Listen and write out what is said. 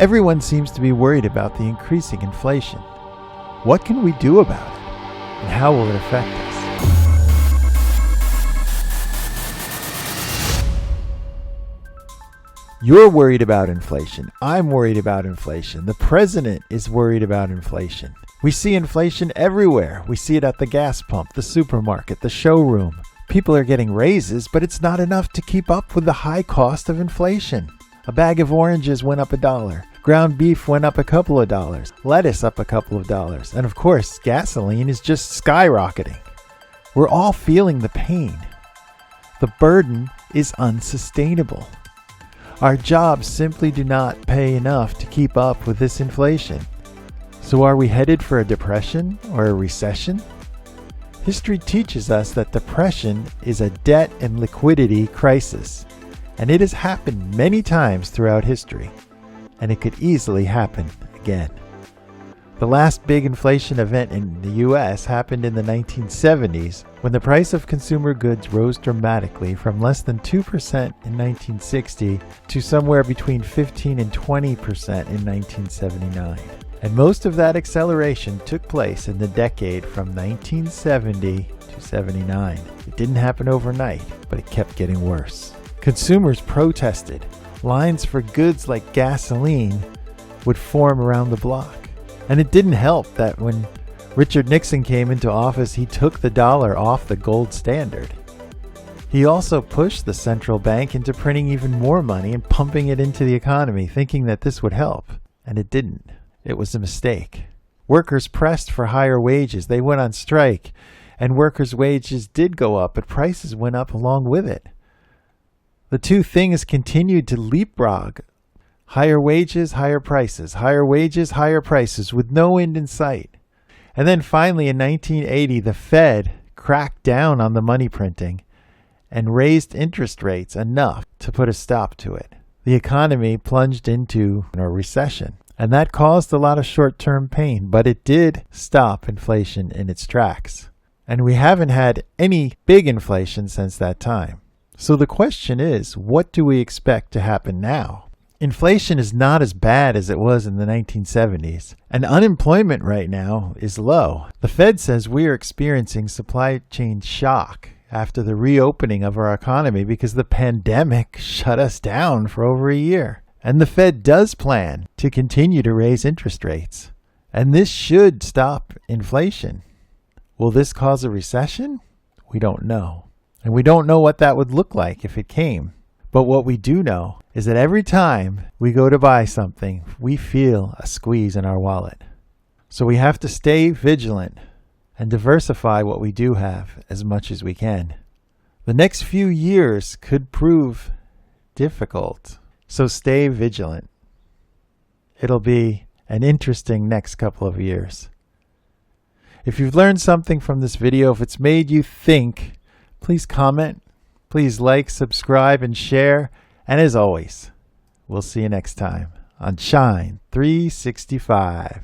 Everyone seems to be worried about the increasing inflation. What can we do about it? And how will it affect us? You're worried about inflation. I'm worried about inflation. The president is worried about inflation. We see inflation everywhere. We see it at the gas pump, the supermarket, the showroom. People are getting raises, but it's not enough to keep up with the high cost of inflation. A bag of oranges went up $1. Ground beef went up a couple of dollars. Lettuce up a couple of dollars. And of course, gasoline is just skyrocketing. We're all feeling the pain. The burden is unsustainable. Our jobs simply do not pay enough to keep up with this inflation. So are we headed for a depression or a recession? History teaches us that depression is a debt and liquidity crisis, and it has happened many times throughout history, and it could easily happen again. The last big inflation event in the US happened in the 1970s, when the price of consumer goods rose dramatically from less than 2% in 1960 to somewhere between 15 and 20% in 1979. And most of that acceleration took place in the decade from 1970 to 79. It didn't happen overnight, but it kept getting worse. Consumers protested. Lines for goods like gasoline would form around the block. And it didn't help that when Richard Nixon came into office, he took the dollar off the gold standard. He also pushed the central bank into printing even more money and pumping it into the economy, thinking that this would help. And it didn't. It was a mistake. Workers pressed for higher wages. They went on strike, and workers' wages did go up, but prices went up along with it. The two things continued to leapfrog. Higher wages, higher prices. Higher wages, higher prices, with no end in sight. And then finally in 1980, the Fed cracked down on the money printing and raised interest rates enough to put a stop to it. The economy plunged into a recession, and that caused a lot of short-term pain, but it did stop inflation in its tracks. And we haven't had any big inflation since that time. So the question is, what do we expect to happen now? Inflation is not as bad as it was in the 1970s, and unemployment right now is low. The Fed says we are experiencing supply chain shock after the reopening of our economy because the pandemic shut us down for over a year. And the Fed does plan to continue to raise interest rates, and this should stop inflation. Will this cause a recession? We don't know. And we don't know what that would look like if it came. But what we do know is that every time we go to buy something, we feel a squeeze in our wallet. So we have to stay vigilant and diversify what we do have as much as we can. The next few years could prove difficult, so stay vigilant. It'll be an interesting next couple of years. If you've learned something from this video, if it's made you think, please comment. Please like, subscribe, and share. And as always, we'll see you next time on Shine 365.